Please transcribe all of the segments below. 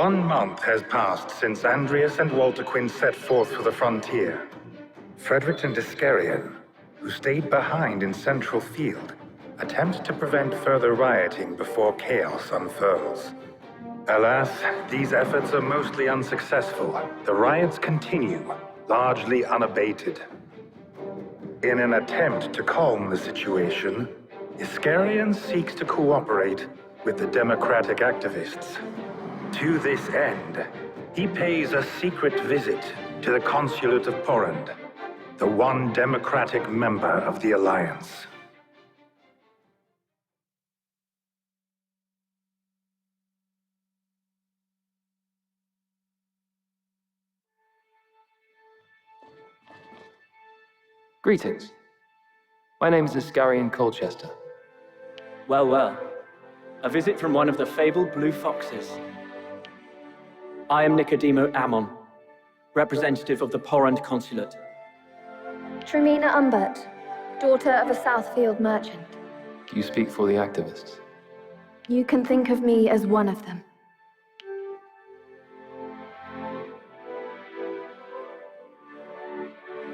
1 month has passed since Andreas and Walter Quinn set forth for the frontier. Fredericton Discarian, who stayed behind in Central Field, attempts to prevent further rioting before chaos unfurls. Alas, these efforts are mostly unsuccessful. The riots continue, largely unabated. In an attempt to calm the situation, Iscarian seeks to cooperate with the democratic activists. To this end, he pays a secret visit to the consulate of Porrand, the one democratic member of the Alliance. Greetings. My name is Iscarian Colchester. Well, well. A visit from one of the fabled Blue Foxes. I am Nicodemo Ammon, representative of the Porrand Consulate. Tremina Umbert, daughter of a Southfield merchant. Do you speak for the activists? You can think of me as one of them.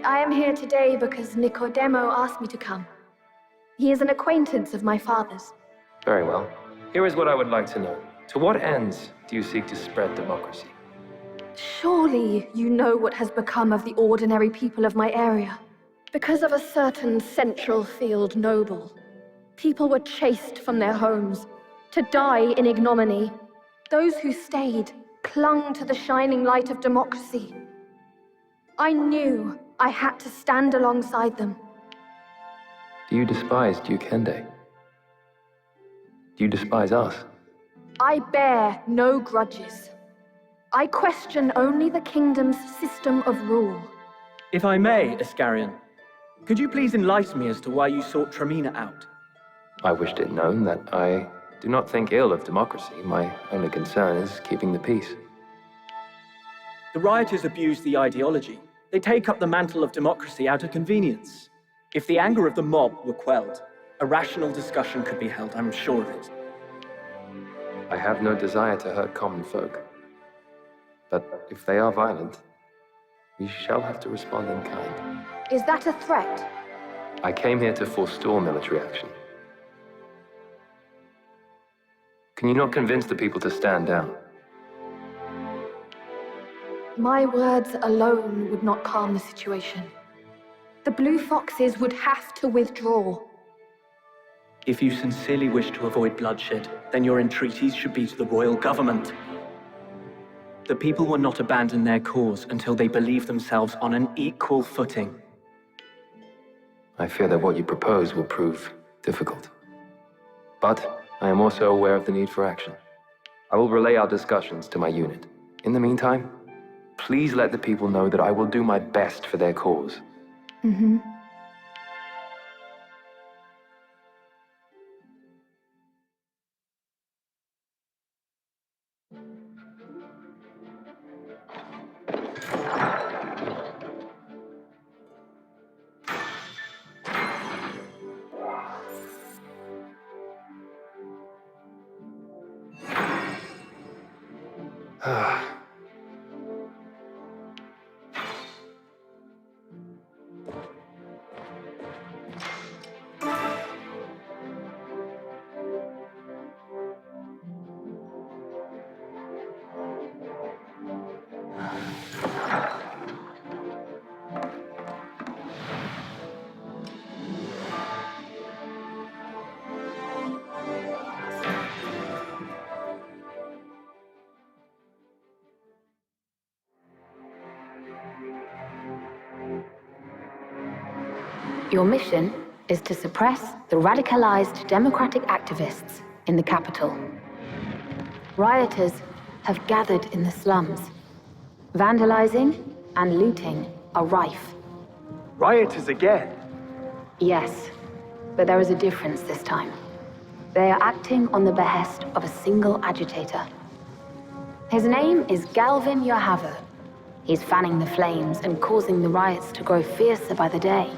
I am here today because Nicodemo asked me to come. He is an acquaintance of my father's. Very well. Here is what I would like to know. To what ends do you seek to spread democracy? Surely you know what has become of the ordinary people of my area. Because of a certain Central Field noble, people were chased from their homes, to die in ignominy. Those who stayed clung to the shining light of democracy. I knew I had to stand alongside them. Do you despise Duke Hende? Do you despise us? I bear no grudges. I question only the kingdom's system of rule. If I may, Iscarian, could you please enlighten me as to why you sought Tremina out? I wished it known that I do not think ill of democracy. My only concern is keeping the peace. The rioters abuse the ideology. They take up the mantle of democracy out of convenience. If the anger of the mob were quelled, a rational discussion could be held, I'm sure of it. I have no desire to hurt common folk. But if they are violent, we shall have to respond in kind. Is that a threat? I came here to forestall military action. Can you not convince the people to stand down? My words alone would not calm the situation. The Blue Foxes would have to withdraw. If you sincerely wish to avoid bloodshed, then your entreaties should be to the royal government. The people will not abandon their cause until they believe themselves on an equal footing. I fear that what you propose will prove difficult. But I am also aware of the need for action. I will relay our discussions to my unit. In the meantime, please let the people know that I will do my best for their cause. Mm-hmm. Your mission is to suppress the radicalized democratic activists in the capital. Rioters have gathered in the slums. Vandalizing and looting are rife. Rioters again? Yes, but there is a difference this time. They are acting on the behest of a single agitator. His name is Galvin Yohavo. He's fanning the flames and causing the riots to grow fiercer by the day.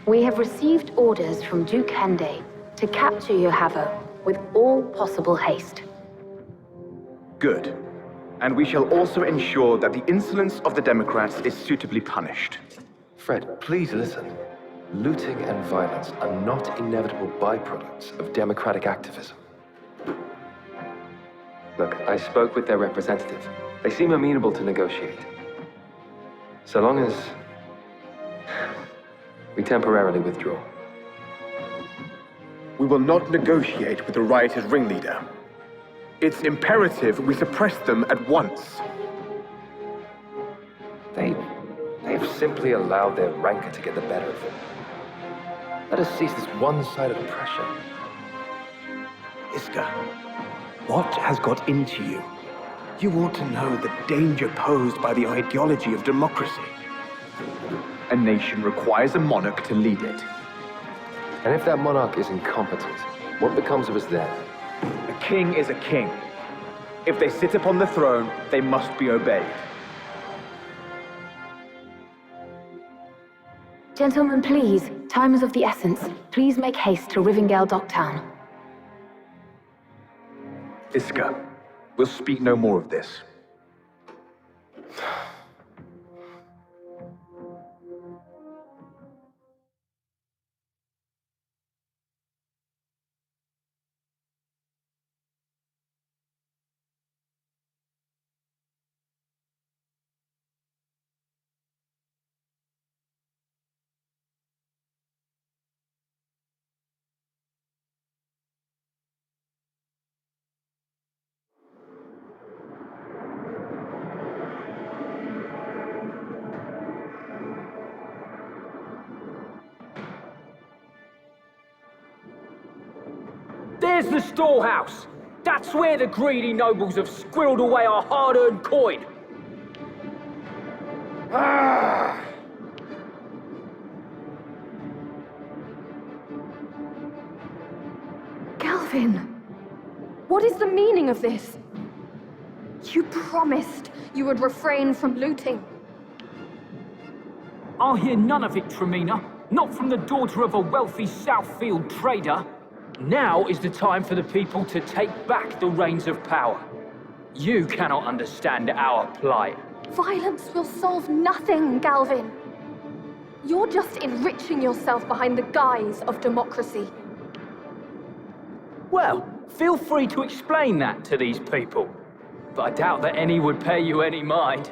We have received orders from Duke Hende to capture Yohavo with all possible haste. Good. And we shall also ensure that the insolence of the Democrats is suitably punished. Fred, please listen. Looting and violence are not inevitable byproducts of democratic activism. Look, I spoke with their representative. They seem amenable to negotiate. So long as we temporarily withdraw. We will not negotiate with the rioters' ringleader. It's imperative we suppress them at once. They've simply allowed their rancor to get the better of them. Let us cease this one-sided oppression. Iska, what has got into you? You ought to know the danger posed by the ideology of democracy. A nation requires a monarch to lead it. And if that monarch is incompetent, what becomes of us then? A king is a king. If they sit upon the throne, they must be obeyed. Gentlemen, please. Time is of the essence. Please make haste to Rivingale Docktown. Iska, we'll speak no more of this. There's the storehouse! That's where the greedy nobles have squirreled away our hard-earned coin! Galvin, what is the meaning of this? You promised you would refrain from looting. I'll hear none of it, Tremina. Not from the daughter of a wealthy Southfield trader. Now is the time for the people to take back the reins of power. You cannot understand our plight. Violence will solve nothing, Galvin. You're just enriching yourself behind the guise of democracy. Well, feel free to explain that to these people. But I doubt that any would pay you any mind.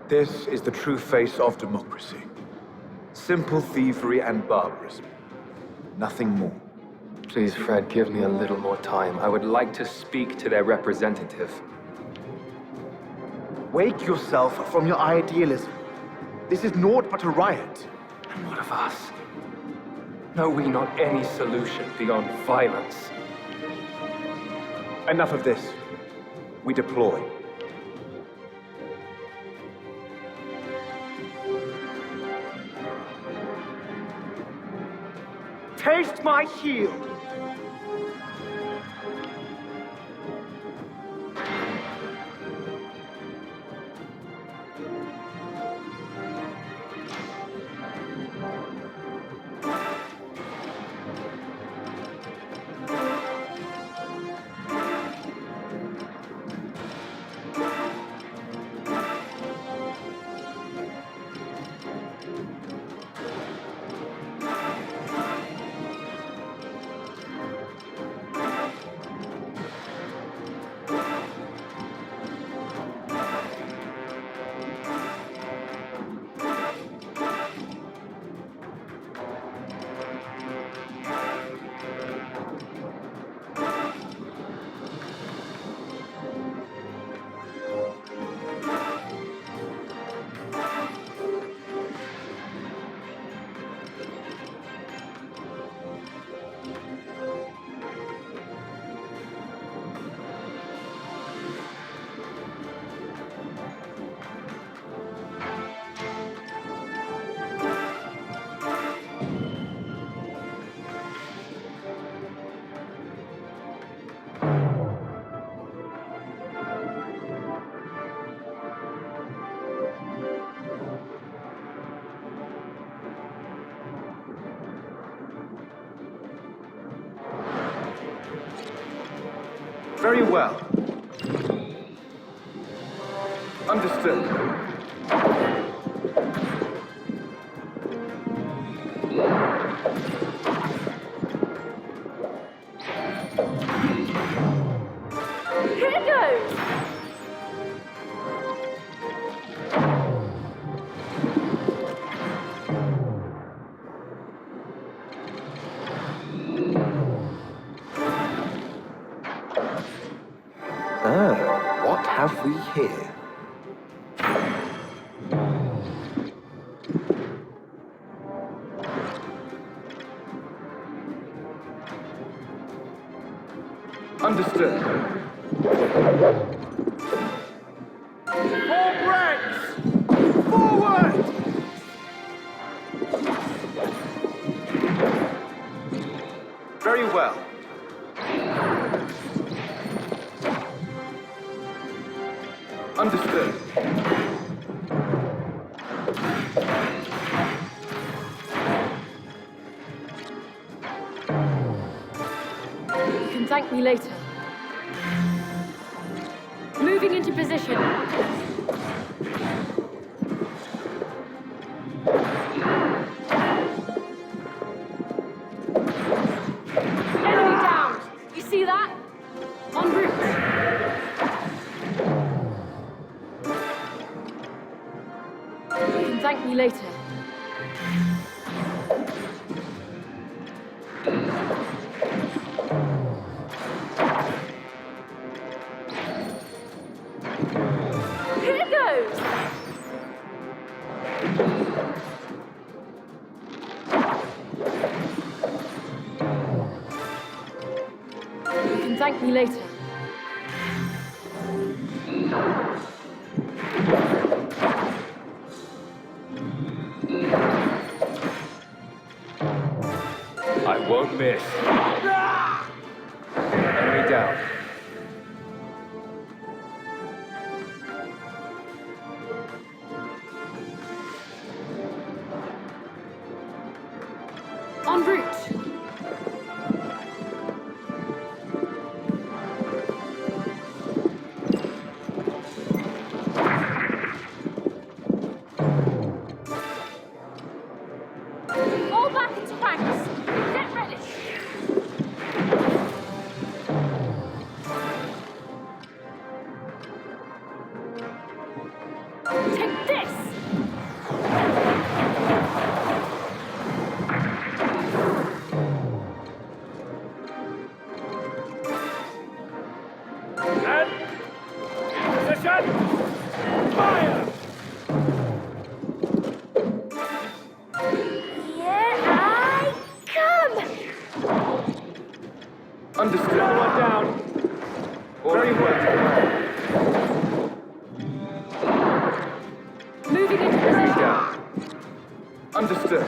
This is the true face of democracy. Simple thievery and barbarism. Nothing more. Please, Fred, give me a little more time. I would like to speak to their representative. Wake yourself from your idealism. This is naught but a riot. And what of us? Know we not any solution beyond violence? Enough of this. We deploy. Taste my heel! Very well. Understood. Here goes! What have we here? Understood. More ranks! Forward! Very well. Understood. You can thank me later. Moving into position. Enemy down! You see that? En route. You can thank me later. Here goes! You can thank me later. I won't miss. Enemy down. En route. Fall back into ranks. Get ready. Take this. Fire! Here I come! Understood. One down. Very well. Moving into position. Down. Understood.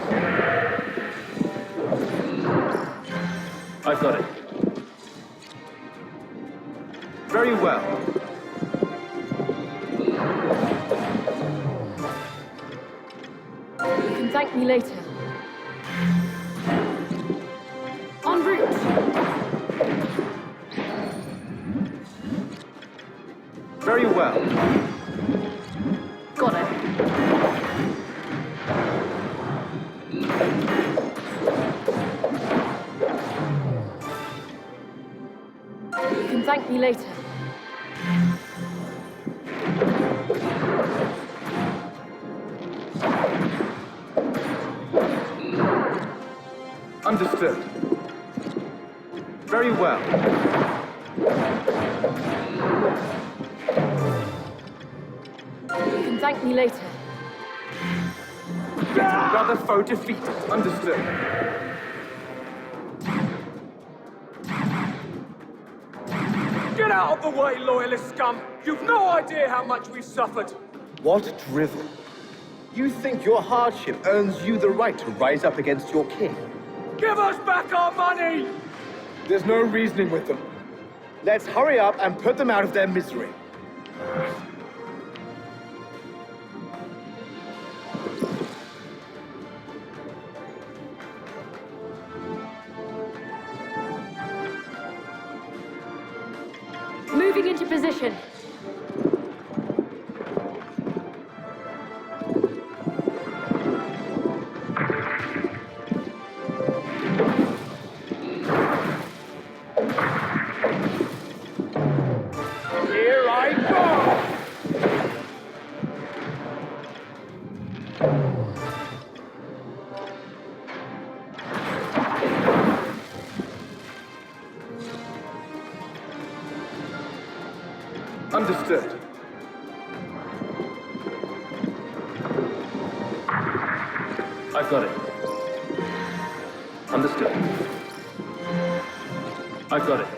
I've got it. Very well. You can thank me later. En route. Very well. Got it. You can thank me later. Understood. Very well. You can thank me later. Another foe defeated. Understood. Get out of the way, loyalist scum! You've no idea how much we've suffered! What drivel? You think your hardship earns you the right to rise up against your king? Give us back our money! There's no reasoning with them. Let's hurry up and put them out of their misery. Moving into position. Here I go! Understood. I've got it. Understood. I've got it.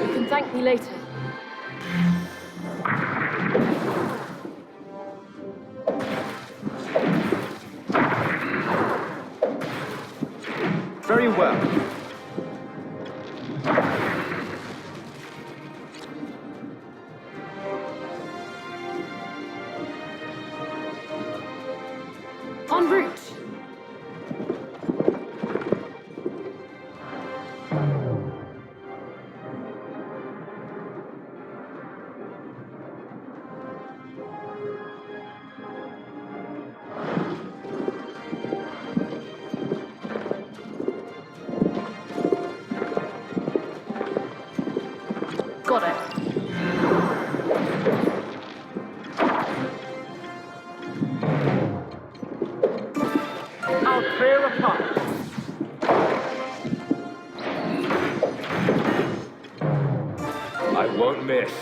You can thank me later. Very well. En route. Got it. I'll clear a path. I won't miss.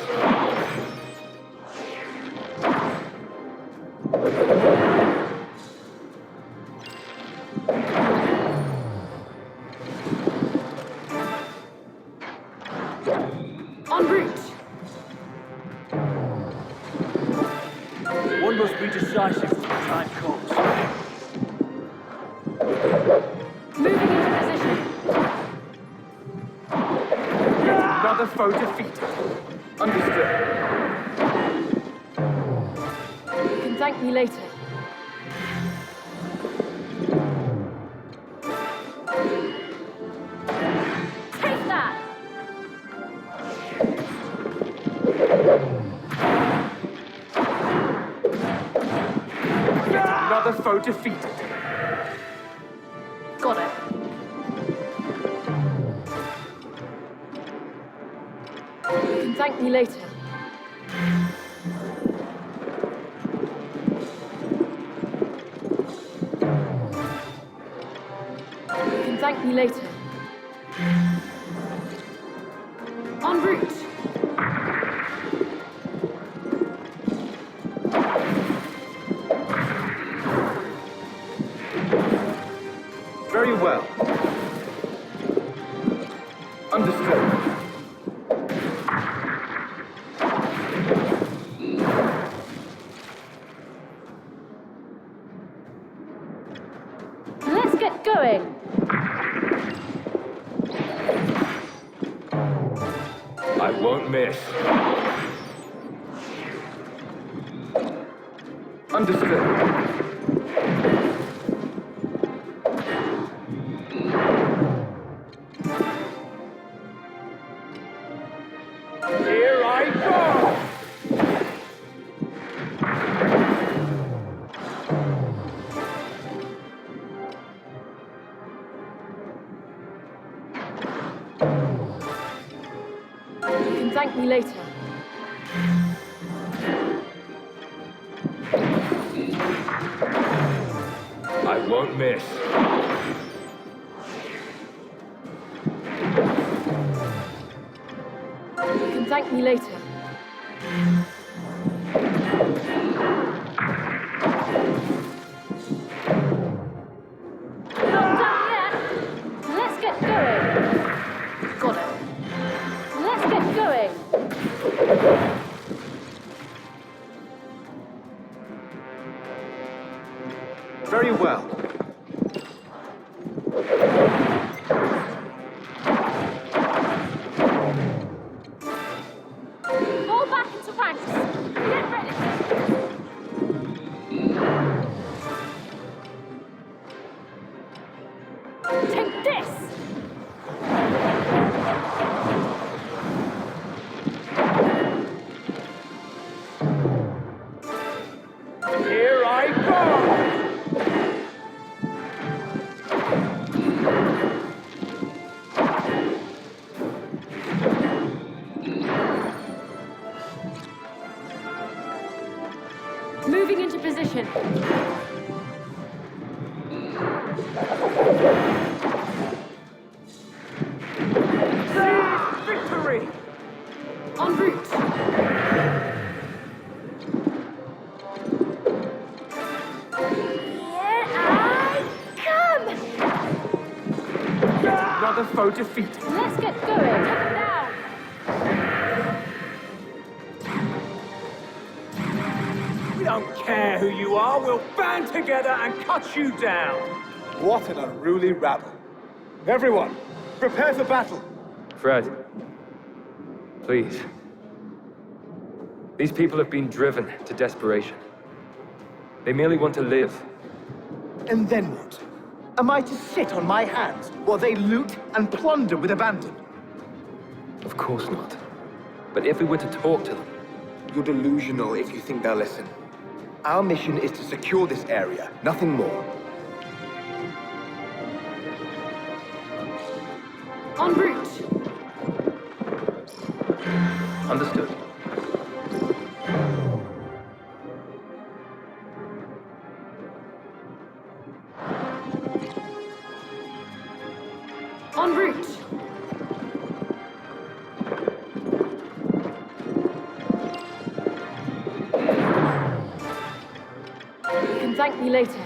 En route. One must be decisive when the time comes. Moving into position. Another foe defeated. Understood. You can thank me later. Take that! Another foe defeated. Got it. You can thank me later. You can thank me later. En route. Very well. Understood. Let's get going. I won't miss. Understood. Here I go! You can thank me later. I won't miss. You can thank me later. Not done yet. Let's get going. Got it. Let's get going. Very well. Fall back into ranks. Get ready. Here I go! Moving into position. Victory! En route. Here I come! Another foe defeated. Let's get going. Take them down. We don't care who you are, we'll band together and cut you down! What an unruly rabble. Everyone, prepare for battle! Fred, please. These people have been driven to desperation. They merely want to live. And then what? Am I to sit on my hands while they loot and plunder with abandon? Of course not. But if we were to talk to them... You're delusional if you think they'll listen. Our mission is to secure this area, nothing more. En route. Understood. En route. You can thank me later.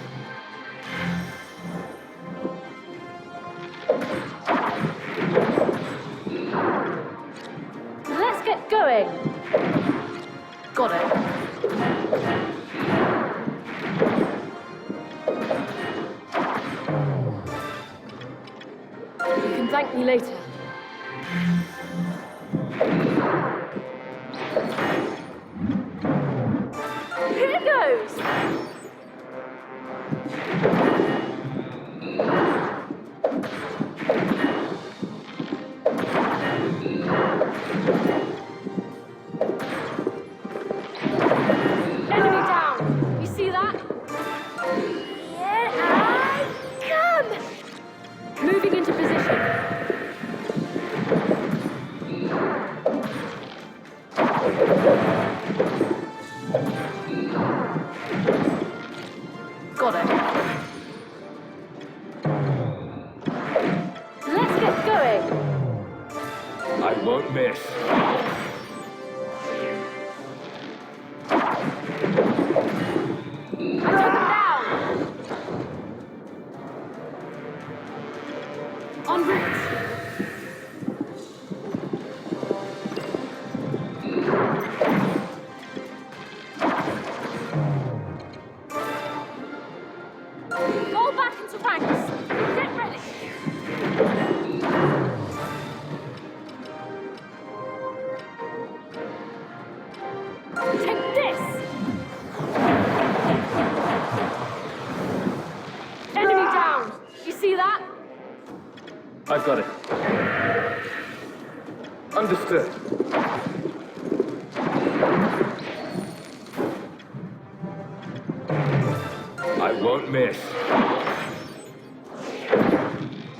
Let's get going. Got it. You can thank me later. Here goes! Enemy down! You see that? Here I come! Moving into position. Got it. Let's get going. I won't miss. I took him down. En route. Fall back into ranks. Get ready. Take this. Enemy down. You see that? I've got it. Understood. I won't miss.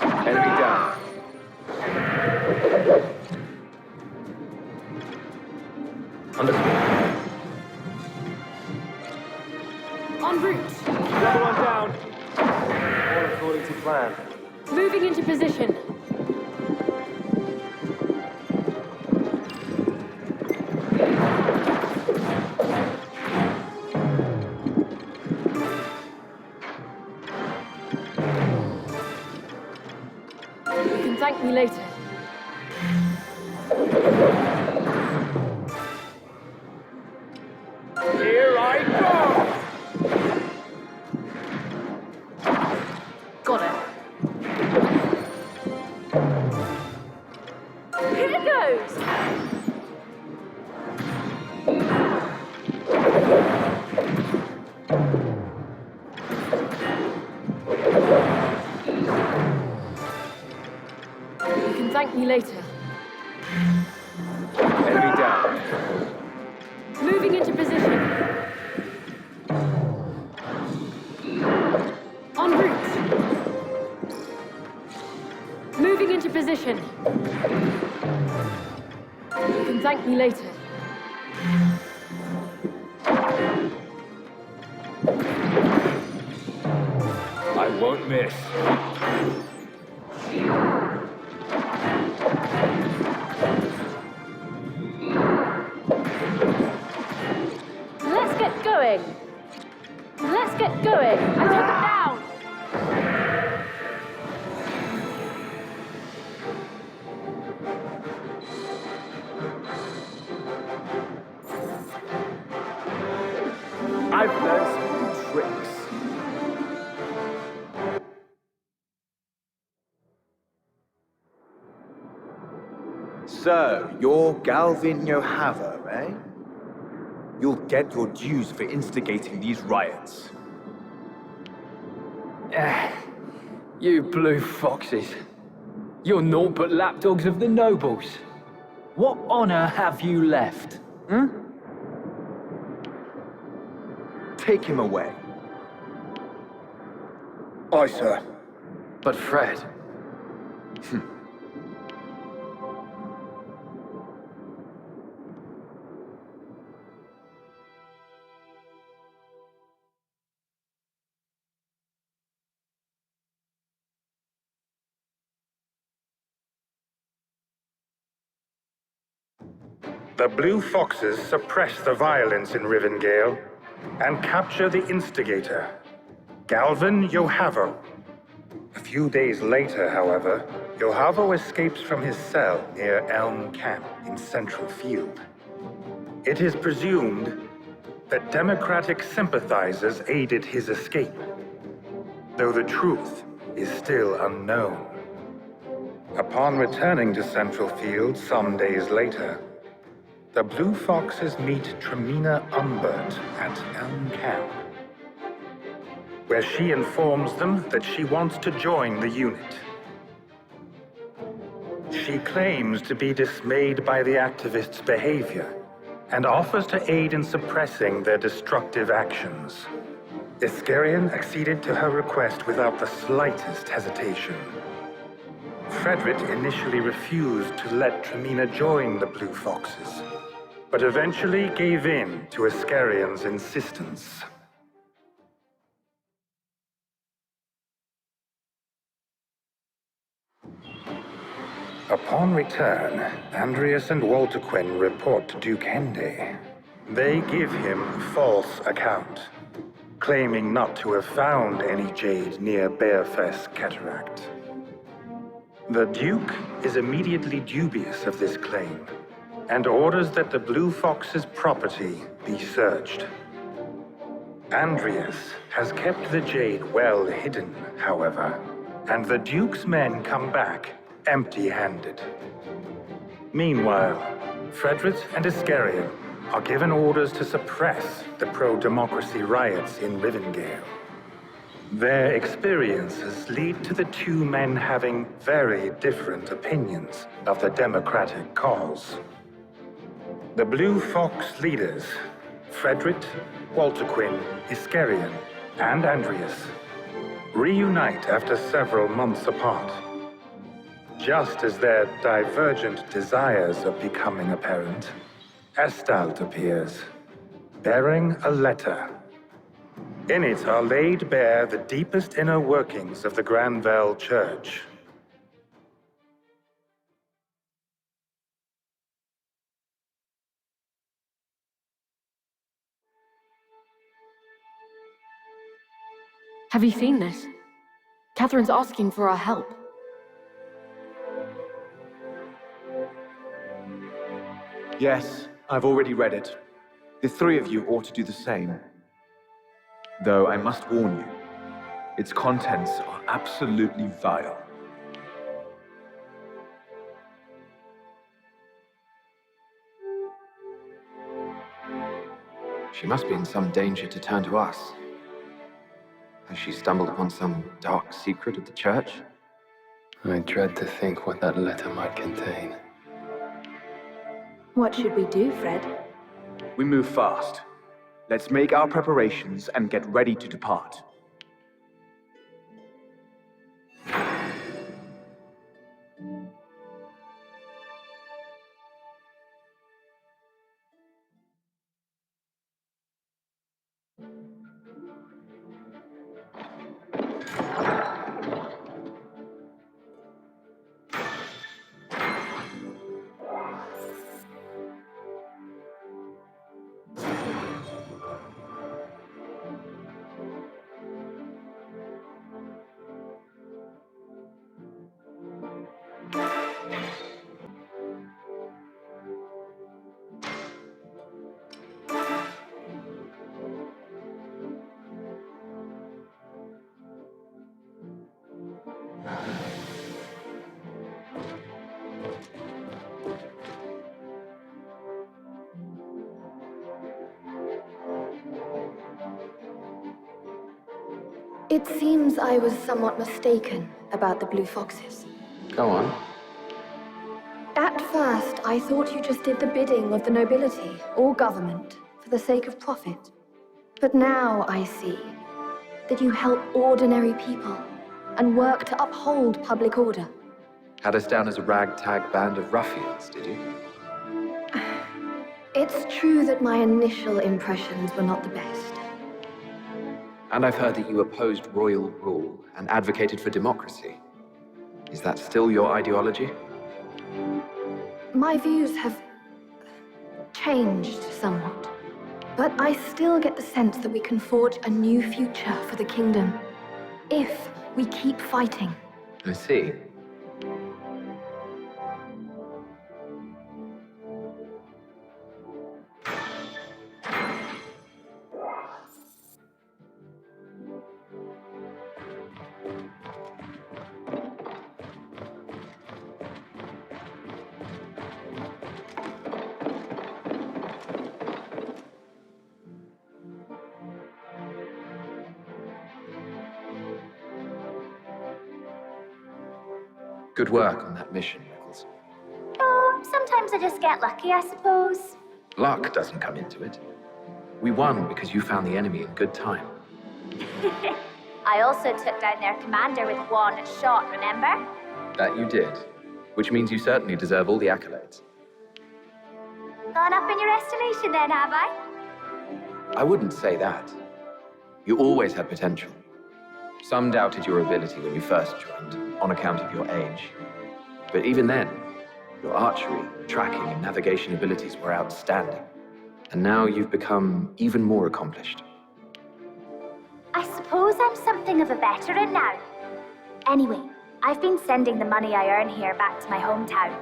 Enemy down. Understood. En route. Another one down. All according to plan. Moving into position. You can thank me later. Here I go! Got it. Here goes! You can thank me later. Enemy down. Moving into position. position. You can thank me later. I won't miss. Let's get going. Let's get going. I took him down. I've learned some new tricks. So, you're Galvin Yohava, eh? You'll get your dues for instigating these riots. You blue foxes. You're naught but lapdogs of the nobles. What honor have you left? Take him away. Aye, sir. But Fred, The Blue Foxes suppress the violence in Rivendell and capture the instigator, Galvin Yohavo. A few days later, however, Yohavo escapes from his cell near Elm Camp in Central Field. It is presumed that Democratic sympathizers aided his escape, though the truth is still unknown. Upon returning to Central Field some days later, the Blue Foxes meet Tremina Umbert at Elm Camp, where she informs them that she wants to join the unit. She claims to be dismayed by the activists' behavior and offers to aid in suppressing their destructive actions. Iscarian acceded to her request without the slightest hesitation. Frederick initially refused to let Tremina join the Blue Foxes, but eventually gave in to Iscarian's insistence. Upon return, Andreas and Walter Quinn report to Duke Hende. They give him a false account, claiming not to have found any jade near Bearfest Cataract. The Duke is immediately dubious of this claim and orders that the Blue Fox's property be searched. Andreas has kept the jade well hidden, however, and the Duke's men come back empty-handed. Meanwhile, Frederick and Iscarian are given orders to suppress the pro-democracy riots in Rivendell. Their experiences lead to the two men having very different opinions of the democratic cause. The Blue Fox leaders, Frederick, Walter Quinn, Iscarian, and Andreas, reunite after several months apart. Just as their divergent desires are becoming apparent, Estald appears, bearing a letter. In it are laid bare the deepest inner workings of the Granville Church. Have you seen this? Catherine's asking for our help. Yes, I've already read it. The three of you ought to do the same. Though I must warn you, its contents are absolutely vile. she must be in some danger to turn to us. Has she stumbled upon some dark secret of the Church? I dread to think what that letter might contain. What should we do, Fred? We move fast. Let's make our preparations and get ready to depart. It seems I was somewhat mistaken about the Blue Foxes. Go on. At first, I thought you just did the bidding of the nobility or government for the sake of profit. But now I see that you help ordinary people and work to uphold public order. Had us down as a ragtag band of ruffians, did you? It's true that my initial impressions were not the best. And I've heard that you opposed royal rule and advocated for democracy. Is that still your ideology? My views have changed somewhat. But I still get the sense that we can forge a new future for the kingdom, if we keep fighting. I see. Good work on that mission, Nichols. Oh, sometimes I just get lucky, I suppose. Luck doesn't come into it. We won because you found the enemy in good time. I also took down their commander with one shot, remember? That you did. Which means you certainly deserve all the accolades. Gone up in your estimation then, have I? I wouldn't say that. You always had potential. Some doubted your ability when you first joined, on account of your age. But even then, your archery, tracking, and navigation abilities were outstanding. And now you've become even more accomplished. I suppose I'm something of a veteran now. Anyway, I've been sending the money I earn here back to my hometown.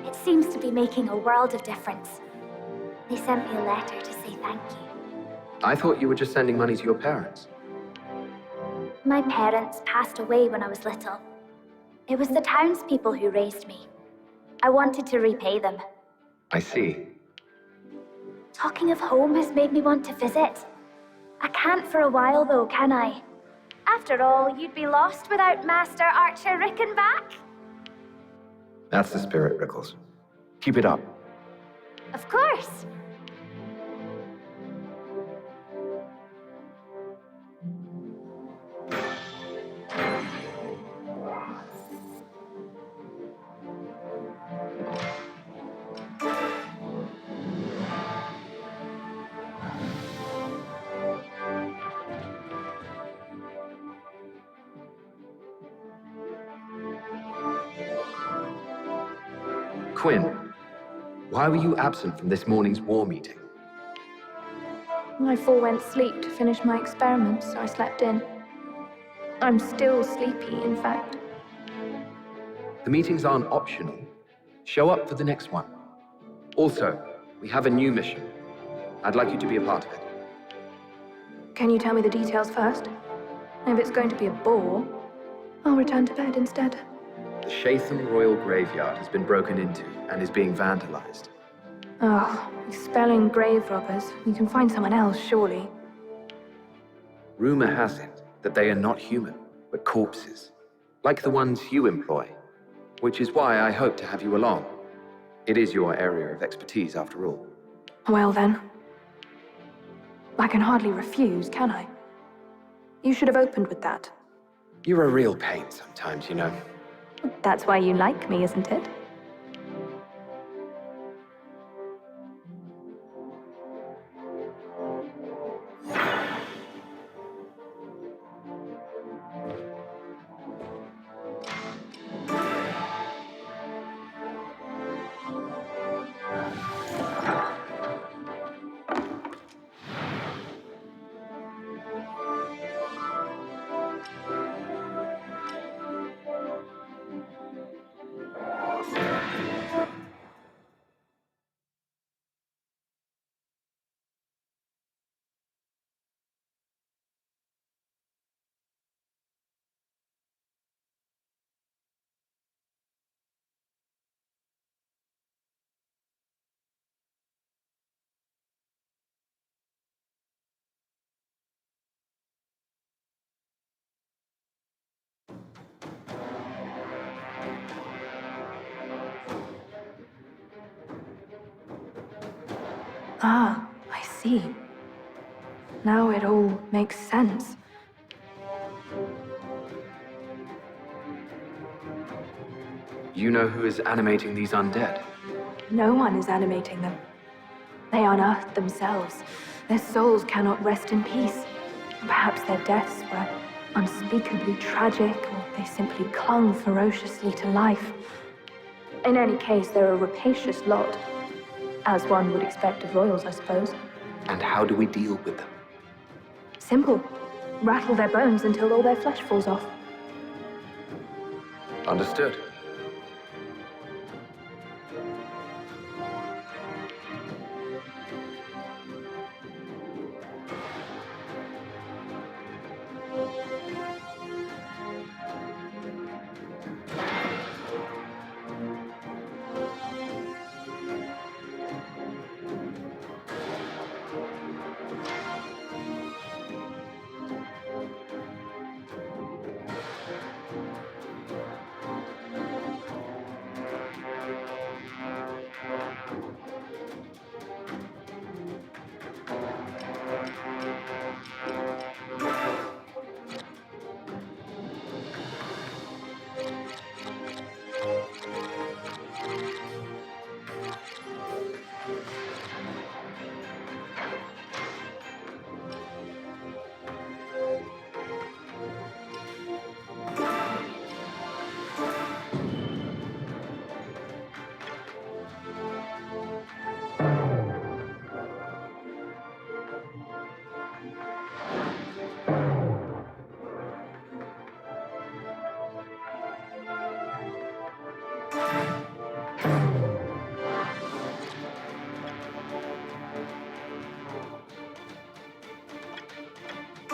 It seems to be making a world of difference. They sent me a letter to say thank you. I thought you were just sending money to your parents. My parents passed away when I was little. It was the townspeople who raised me. I wanted to repay them. I see. Talking of home has made me want to visit. I can't for a while though, can I? After all, you'd be lost without Master Archer Rickenback. That's the spirit, Rickles. Keep it up. Of course. Quinn, why were you absent from this morning's war meeting? I forewent sleep to finish my experiments, so I slept in. I'm still sleepy, in fact. The meetings aren't optional. Show up for the next one. Also, we have a new mission. I'd like you to be a part of it. Can you tell me the details first? If it's going to be a bore, I'll return to bed instead. The Shatham Royal Graveyard has been broken into and is being vandalized. Oh, expelling grave robbers. You can find someone else, surely. Rumor has it that they are not human, but corpses, like the ones you employ, which is why I hope to have you along. It is your area of expertise, after all. Well then. I can hardly refuse, can I? You should have opened with that. You're a real pain sometimes, you know. That's why you like me, isn't it? Ah, I see. Now it all makes sense. You know who is animating these undead? No one is animating them. They unearthed themselves. Their souls cannot rest in peace. Perhaps their deaths were unspeakably tragic, or they simply clung ferociously to life. In any case, they're a rapacious lot. As one would expect of royals, I suppose. And how do we deal with them? Simple. Rattle their bones until all their flesh falls off. Understood.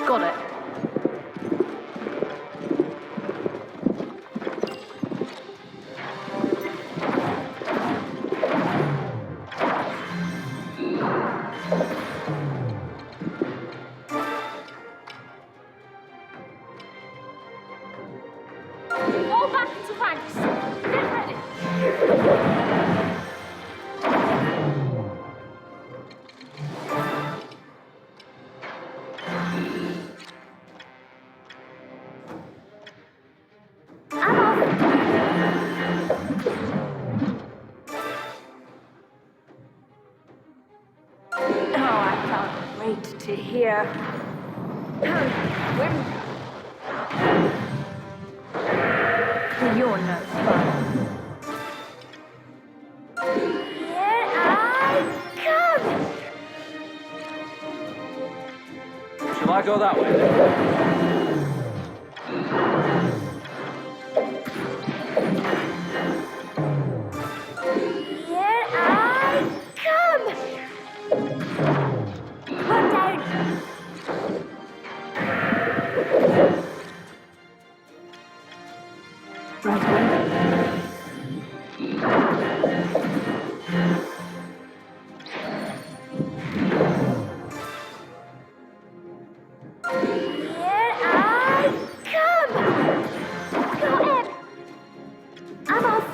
Got it. All back into ranks. Get ready. Oh, I can't wait to hear. You're no fun. Here I come! Shall I go that way? Here I come! Put down! Right away. Here I come! Got him! I'm off!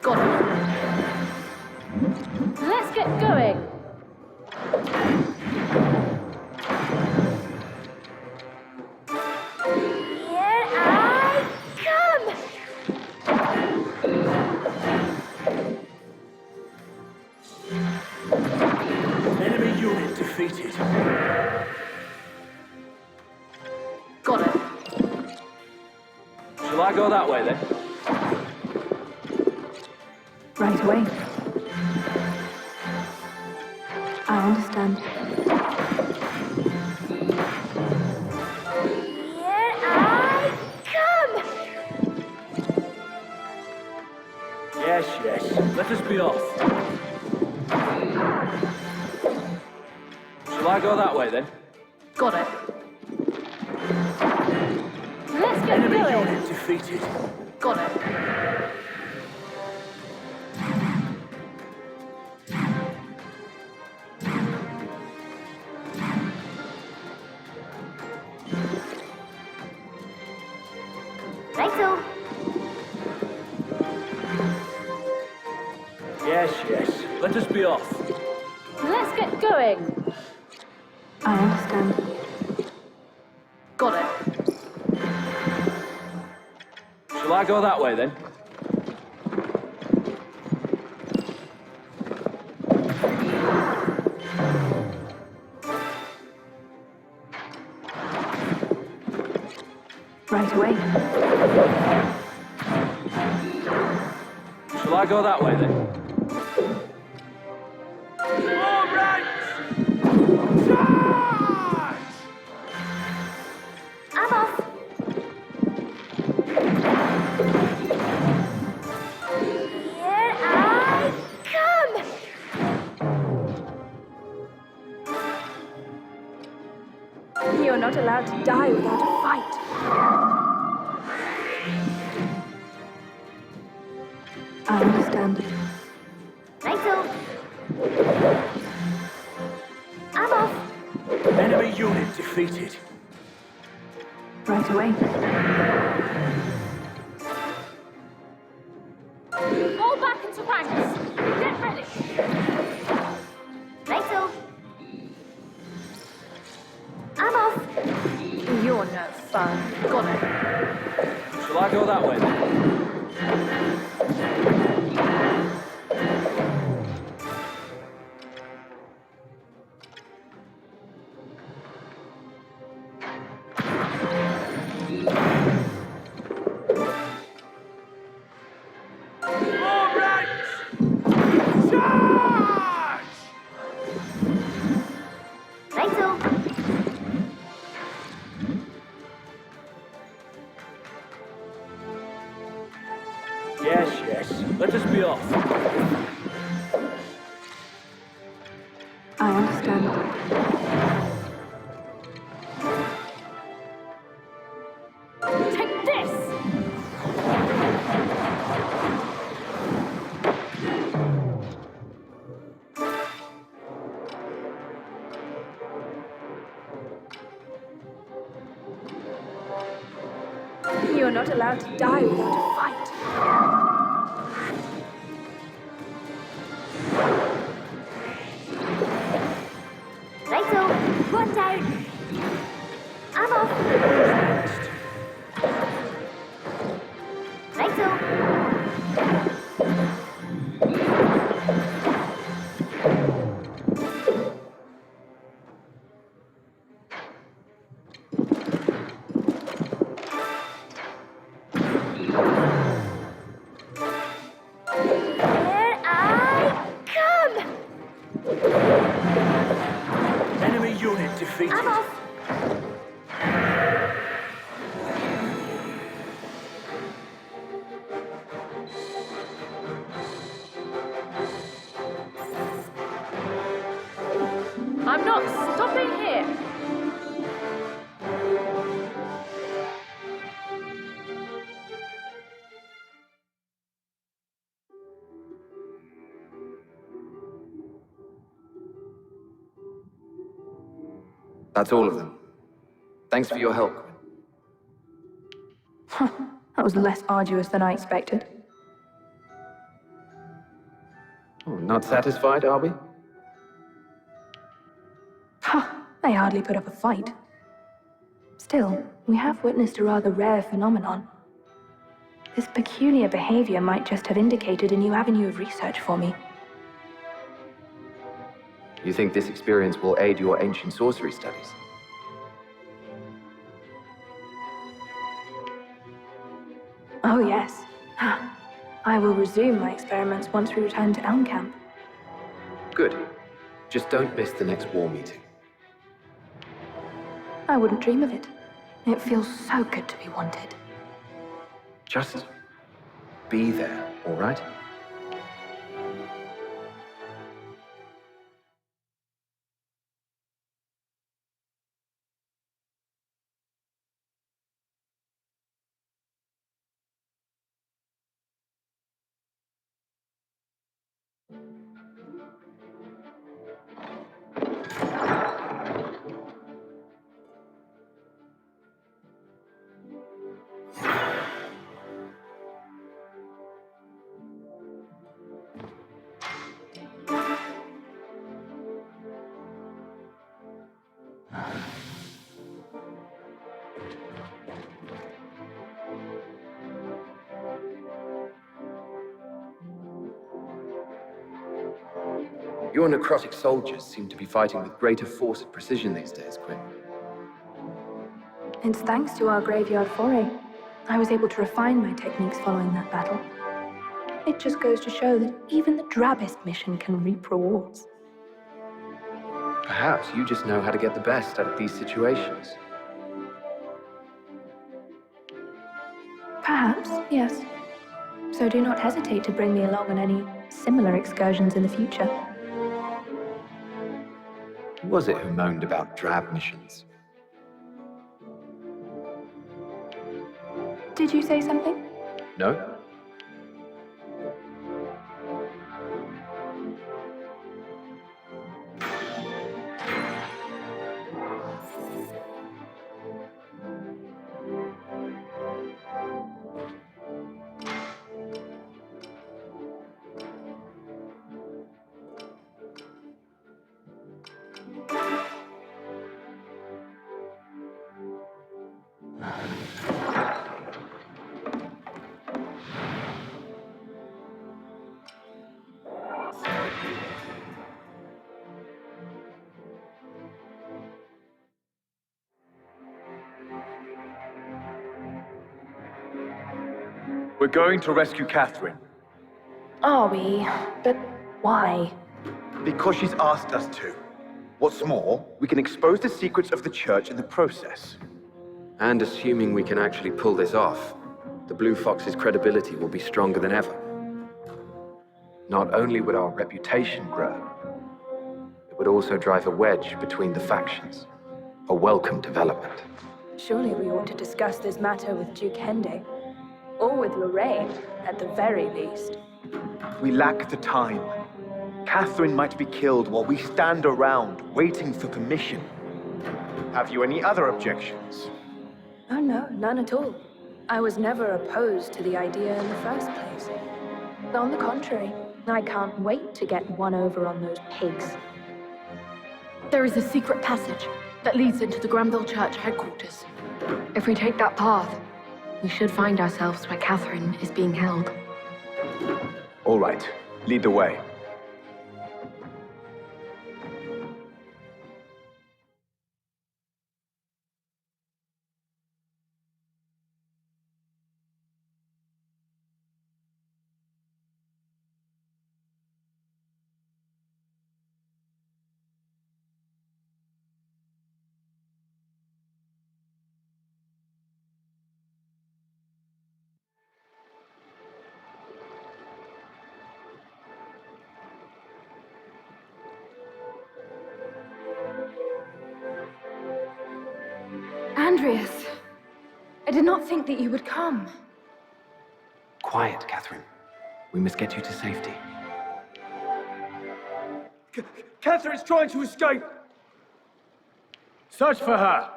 Got it. Let's get going. Here I come! Enemy unit defeated. Got it. Shall I go that way then? Right away. I understand. Here I come! Yes, yes. Let us be off. Shall I go that way then? Got it. Let's get Enemy going. unit defeated. Got it. Righto. Yes, yes. Let us be off. Let's get going. I understand. Got it. Shall I go that way then? Right away. Shall I go that way then? All right! Charge! I'm off. Here I come! You're not allowed to die without a fight. I understand. Righto. I'm off. Enemy unit defeated. Right away. Fall back into ranks. Get ready. Righto. I'm off. You're no fun. Got it. Shall I go that way then? All right! Charge! Righto. Yes, yes. Let us be off. I understand. Take this! You're not allowed to die without a fight. Righto. One down. I'm off. Righto. Here I come. Enemy unit defeated. I'm off. I'm not stopping here. That's all of them. Thanks for your help. That was less arduous than I expected. Oh, not satisfied, are we? Ha! They hardly put up a fight. Still, we have witnessed a rather rare phenomenon. This peculiar behavior might just have indicated a new avenue of research for me. You think this experience will aid your ancient sorcery studies? Oh, yes. I will resume my experiments once we return to Elm Camp. Good. Just don't miss the next war meeting. I wouldn't dream of it. It feels so good to be wanted. Just be there, all right? Your necrotic soldiers seem to be fighting with greater force and precision these days, Quinn. It's thanks to our graveyard foray. I was able to refine my techniques following that battle. It just goes to show that even the drabbest mission can reap rewards. Perhaps you just know how to get the best out of these situations. Perhaps, yes. So do not hesitate to bring me along on any similar excursions in the future. Who was it who moaned about drab missions? Did you say something? No? We're going to rescue Catherine. Are we? But why? Because she's asked us to. What's more, we can expose the secrets of the church in the process. And assuming we can actually pull this off, the Blue Fox's credibility will be stronger than ever. Not only would our reputation grow, it would also drive a wedge between the factions. A welcome development. Surely we ought to discuss this matter with Duke Hende. Or with Lorraine, at the very least. We lack the time. Catherine might be killed while we stand around, waiting for permission. Have you any other objections? Oh no, none at all. I was never opposed to the idea in the first place. On the contrary, I can't wait to get one over on those pigs. There is a secret passage that leads into the Granville Church headquarters. If we take that path, we should find ourselves where Catherine is being held. All right, lead the way. Andreas, I did not think that you would come. Quiet, Catherine. We must get you to safety. Catherine's trying to escape! Search for her.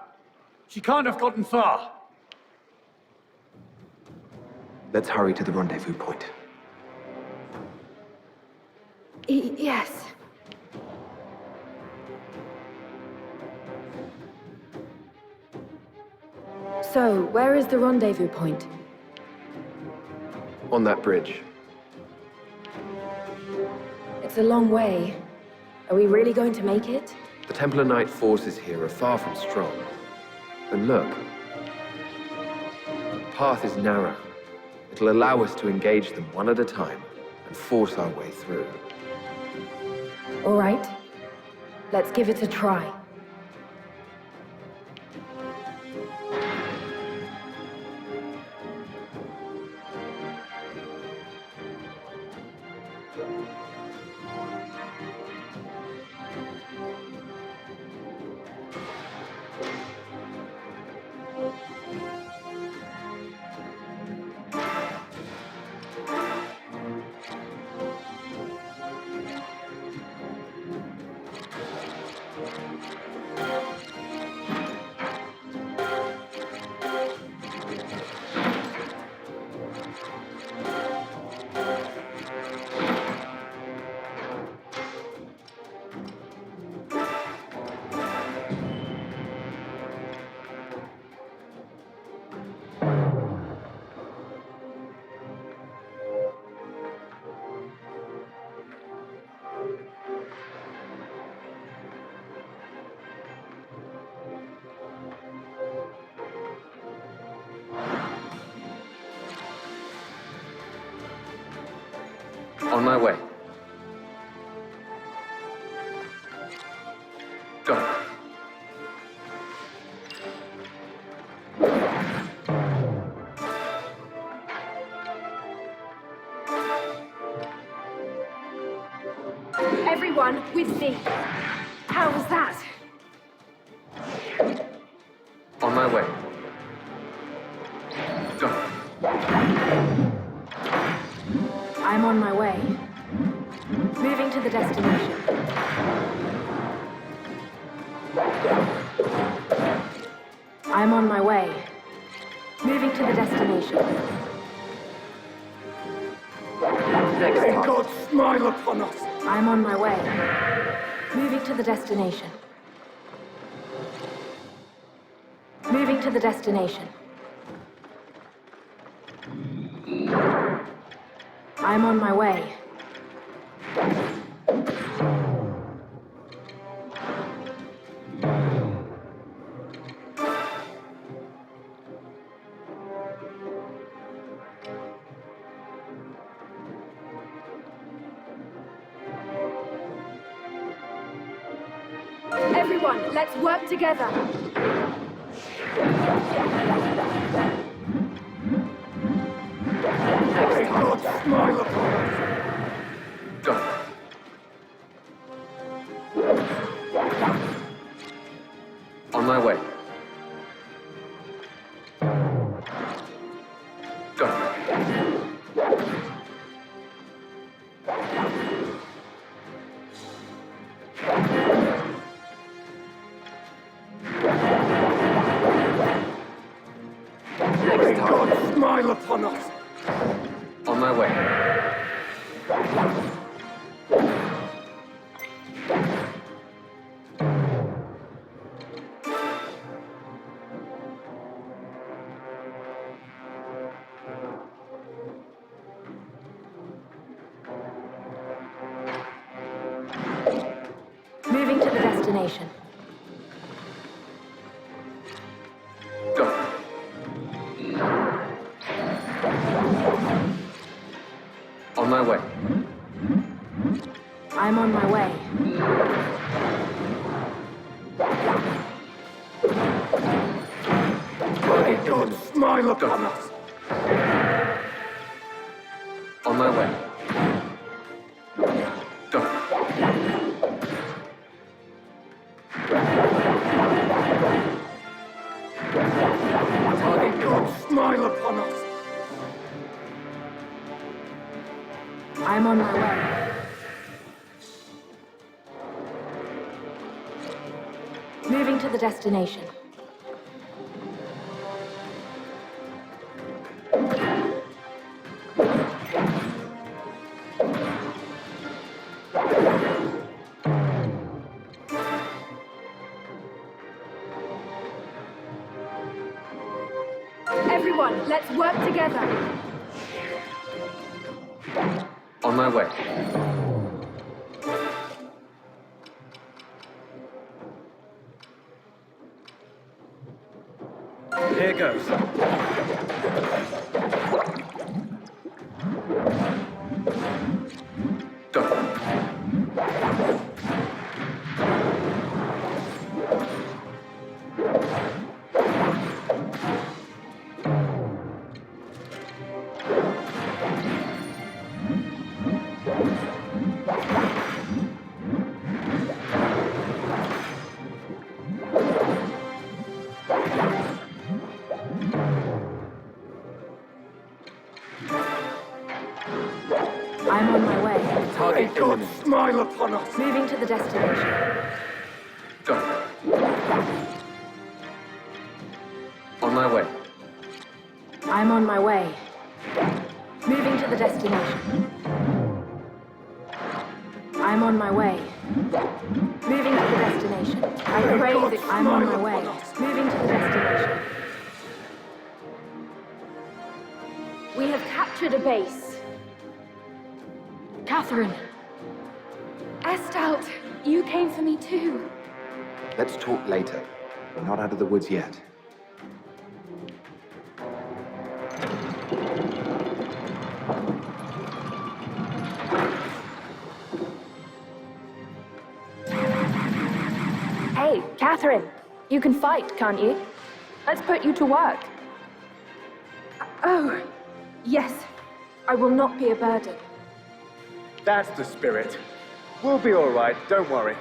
She can't have gotten far. Let's hurry to the rendezvous point. Yes. So, where is the rendezvous point? On that bridge. It's a long way. Are we really going to make it? The Templar Knight forces here are far from strong. And look. The path is narrow. It'll allow us to engage them one at a time and force our way through. All right. Let's give it a try. On my way. Go. Everyone, with me. How was that? On my way. Go. I'm on my way. Moving to the destination. I'm on my way. Moving to the destination. May God smile upon us! I'm on my way. Moving to the destination. Moving to the destination. I'm on my way. Everyone, let's work together. May God smile upon us! Go. On my way. Go. May God smile upon us! On my way. Moving to the destination. Go. On my way. I'm on my way. May God smile upon us! On my way. Go. May God smile upon us! I'm on my way. Moving to the destination. Everyone, let's work together. On my way. Here goes. Go. I'm on my way. May Target God eliminated. smile upon us! Moving to the destination. Go. On my way. I'm on my way. Moving to the destination. I'm on my way. Moving to the destination. I pray that I'm on my way. Moving to the destination. We have captured a base. Catherine. Estalt, you came for me too. Let's talk later. We're not out of the woods yet. Catherine, you can fight, can't you? Let's put you to work. Oh, yes. I will not be a burden. That's the spirit. We'll be all right, don't worry.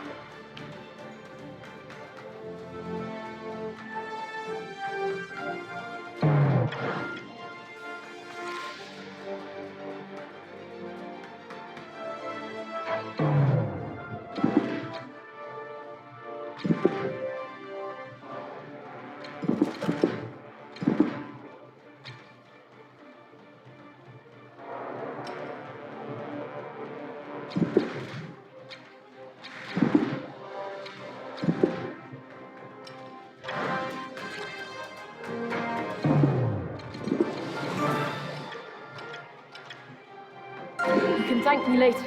You can thank me later.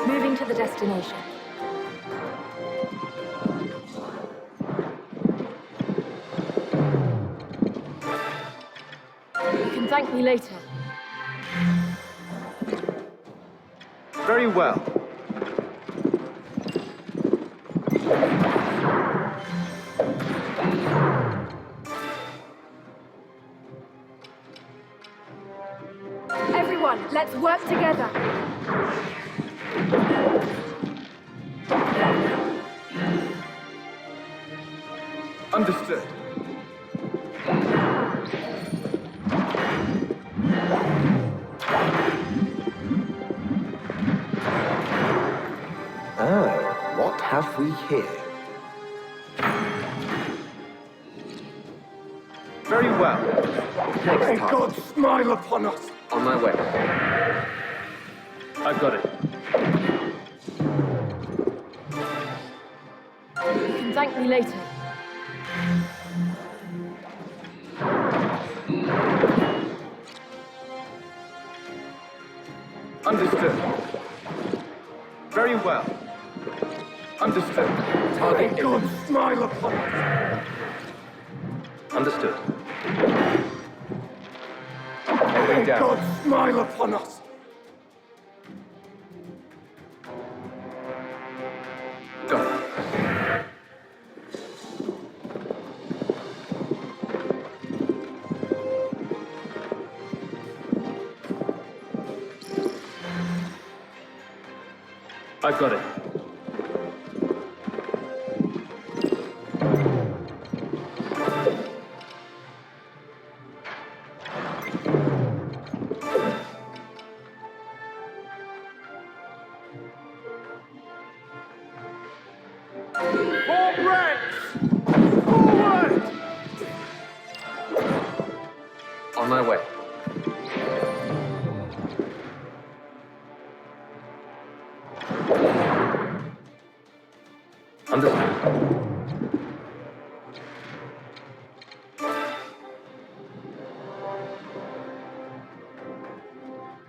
Moving to the destination. You can thank me later. Very well. Everyone, let's work together. Understood. What have we here? Very well. May God smile upon us! On my way. I've got it. You can thank me later. Understood. Very well. Understood. Target May God smile upon us! Understood. May down. God smile upon us! Got it. I've got it. Form ranks! Forward! On my way. Understood.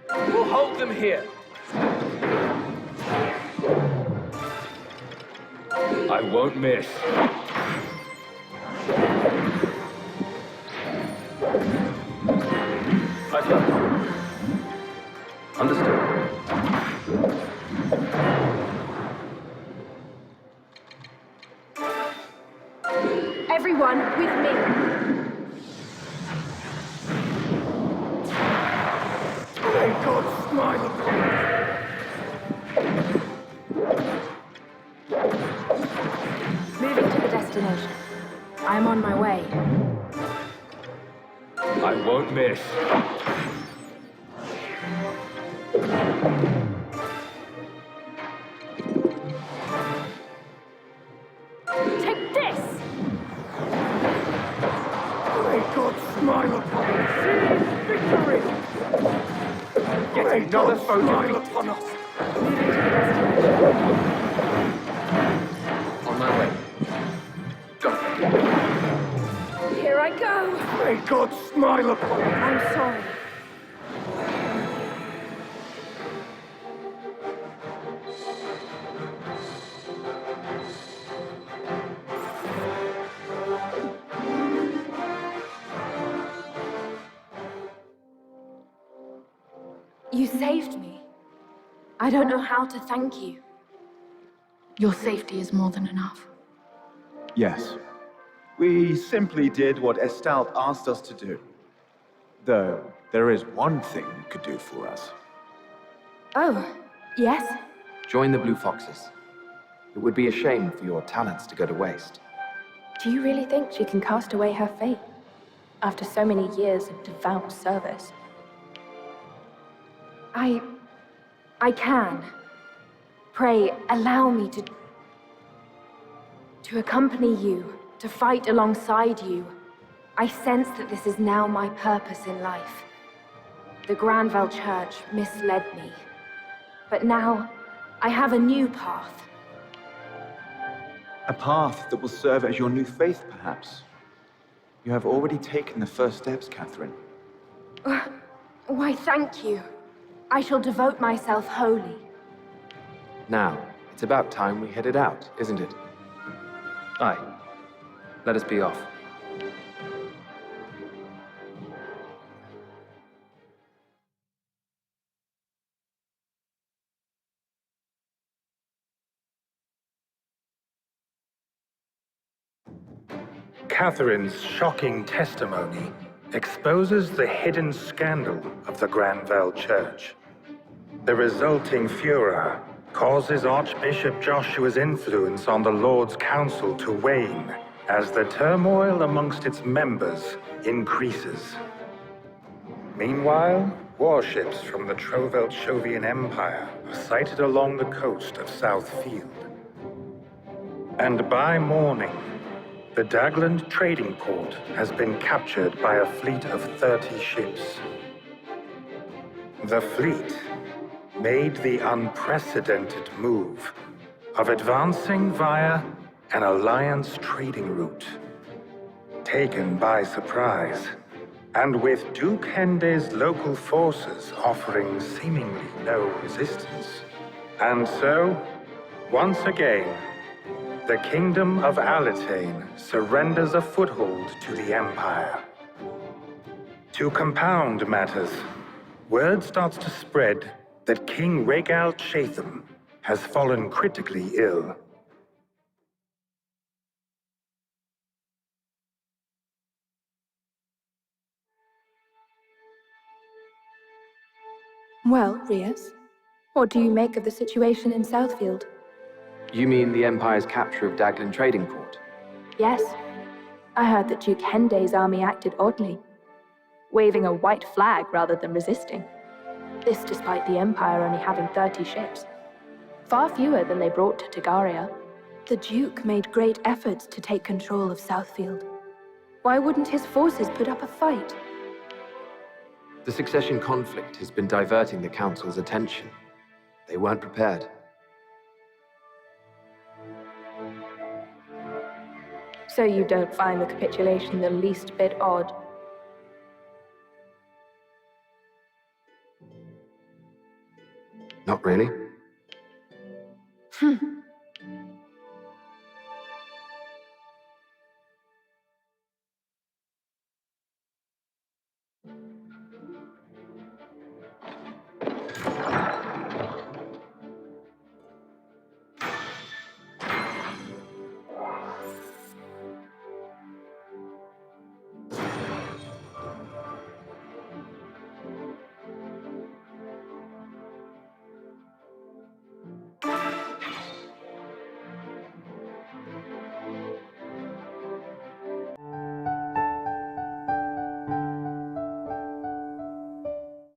We'll hold them here. I won't miss. I've got it. Understood. Everyone, with me. May God smile upon us! Moving to the destination. I'm on my way. I won't miss. Take this! May God smile upon us! Victory! Yet May another God foe smile defeated. upon us! Moving to the destination. On my way. Got it. Here I go. May God smile upon us! I'm sorry. You saved me. I don't know how to thank you. Your safety is more than enough. Yes. We simply did what Estalt asked us to do. Though, there is one thing you could do for us. Oh, yes? Join the Blue Foxes. It would be a shame for your talents to go to waste. Do you really think she can cast away her fate? After so many years of devout service? I can. Pray, allow me to accompany you, to fight alongside you. I sense that this is now my purpose in life. The Granville Church misled me. But now, I have a new path. A path that will serve as your new faith, perhaps. You have already taken the first steps, Catherine. Why, thank you. I shall devote myself wholly. Now, it's about time we headed out, isn't it? Aye. Let us be off. Catherine's shocking testimony exposes the hidden scandal of the Granville Church. The resulting furor causes Archbishop Joshua's influence on the Lord's Council to wane as the turmoil amongst its members increases. Meanwhile, warships from the Trovelchovian Empire are sighted along the coast of Southfield. And by morning, the Dagland trading port has been captured by a fleet of 30 ships. The fleet made the unprecedented move of advancing via an alliance trading route. Taken by surprise, and with Duke Hende's local forces offering seemingly no resistance. And so, once again, the Kingdom of Alitane surrenders a foothold to the Empire. To compound matters, word starts to spread that King Rhaegal Chatham has fallen critically ill. Well, Riots, what do you make of the situation in Southfield? You mean the Empire's capture of Daglan Trading Port? Yes. I heard that Duke Hende's army acted oddly, waving a white flag rather than resisting. This despite the Empire only having 30 ships. Far fewer than they brought to Tagaria. The Duke made great efforts to take control of Southfield. Why wouldn't his forces put up a fight? The succession conflict has been diverting the Council's attention. They weren't prepared. So you don't find the capitulation the least bit odd? Not really.